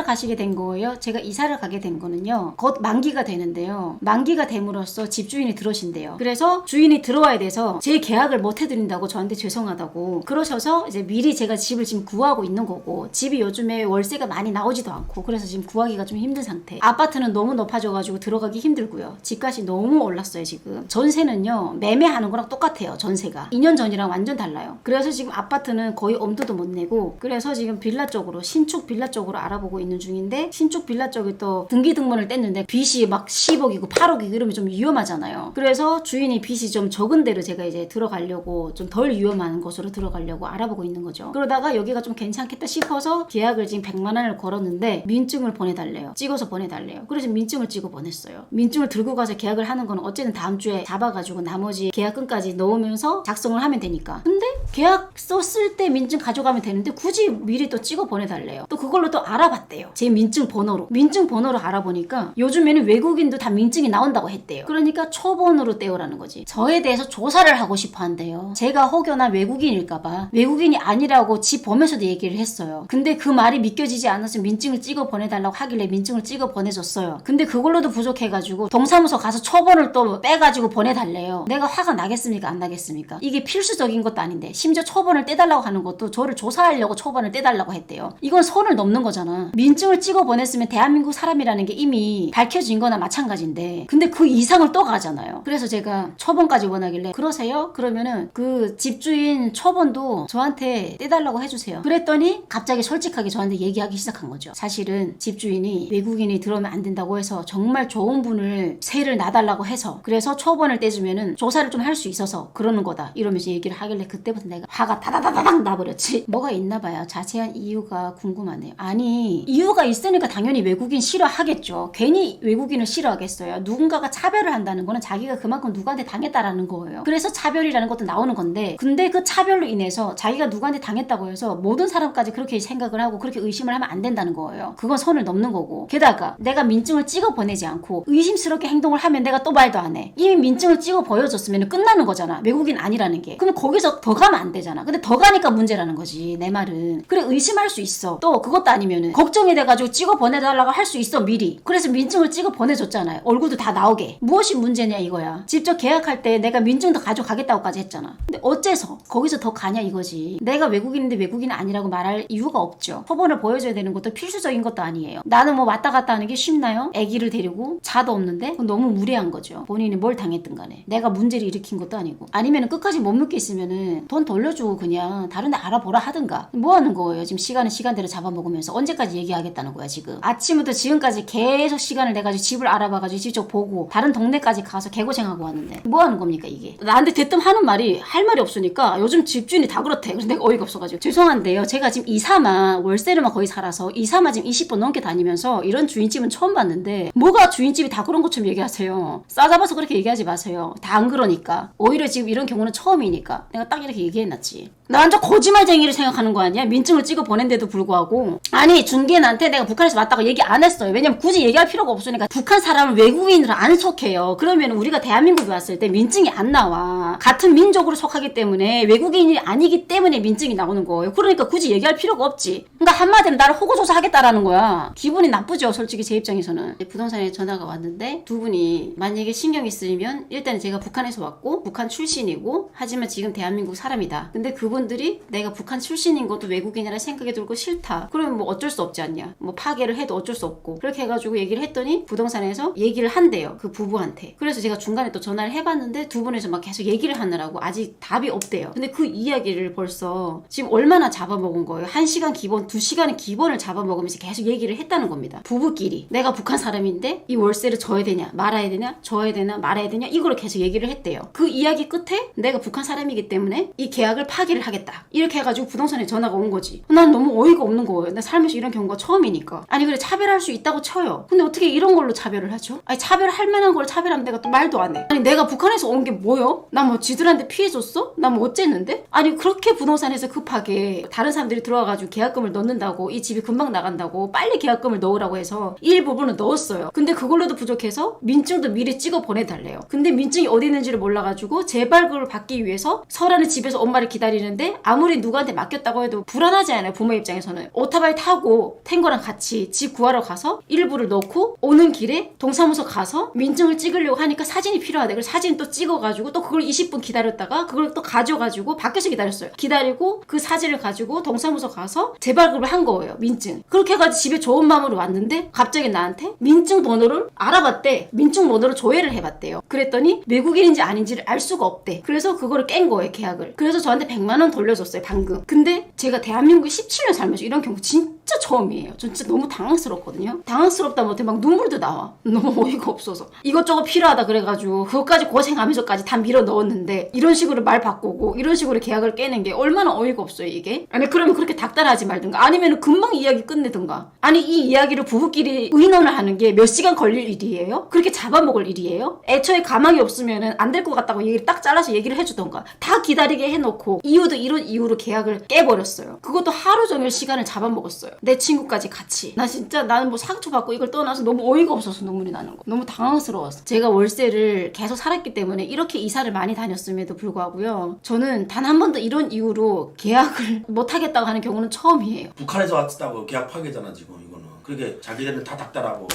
가시게 된 거예요? 제가 이사를 가게 된 거는요, 곧 만기가 되는데요, 만기가 됨으로써 집주인이 들어오신대요. 그래서 주인이 들어와야 돼서 제 계약을 못 해드린다고 저한테 죄송하다고 그러셔서 이제 미리 제가 집을 지금 구하고 있는 거고, 집이 요즘에 월세가 많이 나오지도 않고 그래서 지금 구하기가 좀 힘든 상태. 아파트는 너무 높아져가지고 들어가기 힘들고요, 집값이 너무 올랐어요. 지금 전세는요 매매하는 거랑 똑같아요. 전세가 2년 전이랑 완전 달라요. 그래서 지금 아파트는 거의 엄두도 못 내고, 그래서 지금 빌라 쪽으로, 신축 빌라 쪽으로 알아보고 있는 중인데, 신축 빌라 쪽에 또 등기등본을 뗐는데 빚이 막 10억이고 8억이고 이러면 좀 위험하잖아요. 그래서 주인이 빚이 좀 적은 데로 제가 이제 들어가려고, 좀 덜 위험한 곳으로 들어가려고 알아보고 있는 거죠. 그러다가 여기가 좀 괜찮겠다 싶어서 계약을 지금 100만 원을 걸었는데 민증을 보내달래요. 찍어서 보내달래요. 그래서 민증을 찍어 보냈어요. 민증을 들고 가서 계약을 하는 거는 어쨌든 다음 주에 잡아가지고 나머지 계약금까지 넣으면서 작성을 하면 되니까. 근데 계약서 쓸 때 민증 가져가면 되는데 굳이 미리 또 찍어 보내달래요. 또 그걸로 또 알아봤대요. 제 민증 번호로 알아보니까 요즘에는 외국인도 다 민증이 나온다고 했대요. 그러니까 초본으로 떼오라는 거지. 저에 대해서 조사를 하고 싶어 한대요. 제가 혹여나 외국인일까봐. 외국인이 아니라고 집 보면서도 얘기를 했어요. 근데 그 말이 믿겨지지 않아서 민증을 찍어 보내달라고 하길래 민증을 찍어 보내줬어요. 근데 그걸로도 부족해가지고 동사무소 가서 초본을 또 빼가지고 보내달래요. 내가 화가 나겠습니까? 안 나겠습니까? 이게 필수적인 것도 아닌데, 심지어 초본을 떼달라고 하는 것도 저를 조사하려고 초본을 떼달라고 했대요. 이건 선을 넘는 거잖아. 민증을 찍어 보냈으면 대한민국 사람이라는 게 이미 밝혀진 거나 마찬가지인데, 근데 그 이상을 또 가잖아요. 그래서 제가 초본까지 원하길래, 그러세요? 그러면은 그 집주인 초본도 저한테 떼달라고 해주세요. 그랬더니 갑자기 솔직하게 저한테 얘기하기 시작한 거죠. 사실은 집주인이 외국인이 들어오면 안 된다고 해서 정말 좋은 분을 세를 놔달라고 해서, 그래서 초본을 떼주면은 조사를 좀 할 수 있어서 그러는 거다, 이러면서 얘기를 하길래 그때부터 내가 화가 다다다다닥 나버렸지. 뭐가 있나 봐요. 자세한 이유가 궁금하네요. 아니, 이유가 있으니까 당연히 외국인 싫어하겠죠. 괜히 외국인을 싫어하겠어요. 누군가가 차별을 한다는 거는 자기가 그만큼 누구한테 당했다라는 거예요. 그래서 차별이라는 것도 나오는 건데, 근데 그 차별로 인해서 자기가 누구한테 당했다고 해서 모든 사람까지 그렇게 생각을 하고 그렇게 의심을 하면 안 된다는 거예요. 그건 선을 넘는 거고, 게다가 내가 민증을 찍어 보내지 않고 의심스럽게 행동을 하면 내가 또 말도 안 해. 이미 민증을 찍어 보여줬으면 끝나는 거잖아, 외국인 아니라는 게. 그럼 거기서 더 가면 안 되잖아. 근데 더 가니까 문제라는 거지, 내 말은. 그래, 의심할 수 있어. 또 그것도 아니면은 걱정이 돼가지고 찍어 보내달라고 할 수 있어, 미리. 그래서 민증을 찍어 보내줬잖아요. 얼굴도 다 나오게. 무엇이 문제냐 이거야. 직접 계약할 때 내가 민증도 가져가겠다고까지 했잖아. 근데 어째서 거기서 더 가냐 이거지. 내가 외국인인데 외국인 아니라고 말할 이유가 없죠. 초본을 보여줘야 되는 것도 필수적인 것도 아니에요. 나는 뭐 왔다 갔다 하는 게 쉽나요? 아기를 데리고 차도 없는데? 그건 너무 무리한 거죠. 본인이 뭘 당했든 간에. 내가 문제를 일으킨 것도 아니고. 아니면은 끝까지 못 믿겠으면은 돈 돌려주고 그냥 다른 데 알아보라 하든가. 뭐 하는 거예요? 지금 시간은 시간대로 잡아먹으면서 언제까지 얘기하겠다는 거야 지금. 아침부터 지금까지 계속 시간을 내가지고 집을 알아봐가지고 직접 보고 다른 동네까지 가서 개고생하고 왔는데 뭐 하는 겁니까 이게. 나한테 대뜸 하는 말이, 할 말이 없으니까 요즘 집주인이 다 그렇대. 그래서 내가 어이가 없어가지고 죄송한데요, 제가 지금 이사만, 월세를만 거의 살아서 이사만 지금 20번 넘게 다니면서 이런 주인집은 처음 봤는데, 뭐가 주인집이 다 그런 것처럼 얘기하세요. 싸잡아서 그렇게 얘기하지 마세요. 다 안 그러니까. 오히려 지금 이런 경우는 처음이니까 내가 딱 이렇게 얘기해놨지. 나 완전 거짓말쟁이를 생각하는 거 아니야? 민증을 찍어 보낸데도 불구하고. 아니, 중개인한테 내가 북한에서 왔다고 얘기 안 했어요. 왜냐면 굳이 얘기할 필요가 없으니까. 북한 사람을 외국인으로 안 속해요. 그러면 우리가 대한민국에 왔을 때 민증이 안 나와. 같은 민족으로 속하기 때문에, 외국인이 아니기 때문에 민증이 나오는 거예요. 그러니까 굳이 얘기할 필요가 없지. 그러니까 한마디로 나를 호구조사하겠다라는 거야. 기분이 나쁘죠, 솔직히 제 입장에서는. 부동산에 전화가 왔는데 두 분이 만약에 신경이 쓰이면, 일단은 제가 북한에서 왔고 북한 출신이고 하지만 지금 대한민국 사람이다. 근데 그분들이 내가 북한 출신인 것도 외국인이라 생각이 들고 싫다. 그러면 뭐 어쩔 수 없지 않냐. 뭐 파괴를 해도 어쩔 수 없고. 그렇게 해가지고 얘기를 했더니 부동산에서 얘기를 한대요, 그 부부한테. 그래서 제가 중간에 또 전화를 해봤는데 두 분에서 막 계속 얘기를 하느라고 아직 답이 없대요. 근데 그 이야기를 벌써 지금 얼마나 잡아먹은 거예요. 1시간 기본, 2시간의 기본을 잡아먹으면서 계속 얘기를 했다는 겁니다. 부부끼리. 내가 북한 사람인데 이 월세를 줘야 되냐 말아야 되냐, 줘야 되냐 말아야 되냐, 이걸 계속 얘기를 했대요. 그 이야기 끝에 내가 북한 사람이기 때문에 이 계약을 파기를 하겠다, 이렇게 해가지고 부동산에 전화가 온 거지. 난 너무 어이가 없는 거예요. 나 살면서 이런 경우가 처음이니까. 아니, 그래, 차별할 수 있다고 쳐요. 근데 어떻게 이런 걸로 차별을 하죠? 아니, 차별할 만한 걸 차별하면 내가 또 말도 안 해. 아니, 내가 북한에서 온 게 뭐요? 나 뭐 지들한테 피해줬어? 나 뭐 어쨌는데? 아니, 그렇게 부동산에서 급하게 다른 사람들이 들어와가지고 계약금을 넣는다고, 이 집이 금방 나간다고 빨리 계약금을 넣으라고 해서 일부분은 넣었어요. 근데 그걸로도 부족해서 민증도 미리 찍어 보내달래요. 근데 민증이 어디 있는지를 몰라가지고 재발급을 받기 위해서 설아는 집에서 엄마를 기다리는데 되는데 아무리 누구한테 맡겼다고 해도 불안하지 않아요. 부모 입장에서는. 오토바이 타고 탱거랑 같이 집 구하러 가서 일부를 넣고 오는 길에 동사무소 가서 민증을 찍으려고 하니까 사진이 필요하대. 그래서 사진 또 찍어가지고 또 그걸 20분 기다렸다가 그걸 또 가져가지고 밖에서 기다렸어요. 기다리고 그 사진을 가지고 동사무소 가서 재발급을 한 거예요. 민증. 그렇게 해가지고 집에 좋은 마음으로 왔는데 갑자기 나한테 민증 번호를 알아봤대. 민증 번호를 조회를 해봤대요. 그랬더니 외국인인지 아닌지를 알 수가 없대. 그래서 그거를 깬 거예요. 계약을. 그래서 저한테 100만 원 돌려줬어요. 방금. 근데 제가 대한민국에 17년 살면서 이런 경우 진짜 처음이에요. 저 진짜 너무 당황스럽거든요. 당황스럽다 못해 막 눈물도 나와. 너무 어이가 없어서. 이것저것 필요하다 그래가지고 그것까지 고생하면서까지 다 밀어 넣었는데 이런 식으로 말 바꾸고 이런 식으로 계약을 깨는 게 얼마나 어이가 없어요 이게. 아니 그러면 그렇게 닥달하지 말든가 아니면 금방 이야기 끝내든가. 아니 이 이야기를 부부끼리 의논을 하는 게 몇 시간 걸릴 일이에요? 그렇게 잡아먹을 일이에요? 애초에 가망이 없으면 안 될 것 같다고 얘기를 딱 잘라서 얘기를 해주던가. 다 기다리게 해놓고 이유도 이런 이유로 계약을 깨버렸어요. 그것도 하루 종일 시간을 잡아먹었어요. 내 친구까지 같이. 나 진짜 나는 뭐 상처받고 이걸 떠나서 너무 어이가 없어서 눈물이 나는 거. 너무 당황스러웠어. 제가 월세를 계속 살았기 때문에 이렇게 이사를 많이 다녔음에도 불구하고요. 저는 단 한 번도 이런 이유로 계약을 못하겠다고 하는 경우는 처음이에요. 북한에서 왔다고 계약 파괴잖아 지금 이거는. 그렇게 자기들은 다 닥달하고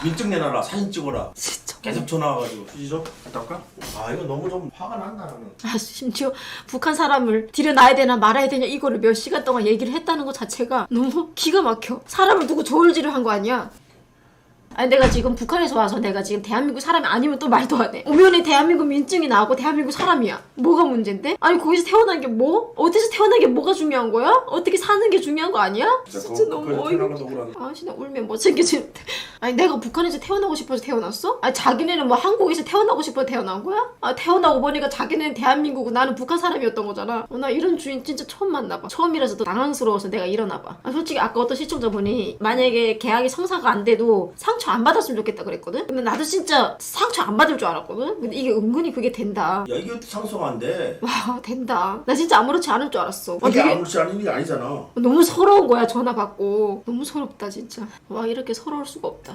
민증 내놔라 사진 찍어라 진짜. 계속 전화 와가지고 휴지 좀 갔다 올까? 아 이거 너무 좀 화가 난다 나는. 아, 심지어 북한 사람을 들여놔야 되나 말아야 되냐 이거를 몇 시간 동안 얘기를 했다는 것 자체가 너무 기가 막혀. 사람을 두고 저울질을 한 거 아니야? 아니 내가 지금 북한에서 와서 내가 지금 대한민국 사람이 아니면 또 말도 안 해. 오면에 대한민국 민증이 나오고 대한민국 사람이야. 뭐가 문제인데? 아니 거기서 태어난 게 뭐? 어디서 태어난 게 뭐가 중요한 거야? 어떻게 사는 게 중요한 거 아니야? 진짜 너무 어이가 없어. 아 진짜 울면 못 챙겨지는데. 아니 내가 북한에서 태어나고 싶어서 태어났어? 아니 자기네는 뭐 한국에서 태어나고 싶어서 태어난 거야? 아 태어나고 보니까 자기네는 대한민국이고 나는 북한 사람이었던 거잖아. 나 이런 주인 진짜 처음 만나봐. 처음이라서 또 당황스러워서 내가 일어나봐. 아 솔직히 아까 어떤 시청자분이 만약에 계약이 성사가 안 돼도 상처 안 받았으면 좋겠다 그랬거든? 근데 나도 진짜 상처 안 받을 줄 알았거든? 근데 이게 은근히 그게 된다. 야 이게 상소가 안 돼. 와 된다. 나 진짜 아무렇지 않을 줄 알았어. 이게 되게 아무렇지 않은 일이 아니잖아. 너무 서러운 거야 전화 받고. 너무 서럽다 진짜. 와 이렇게 서러울 수가 없다.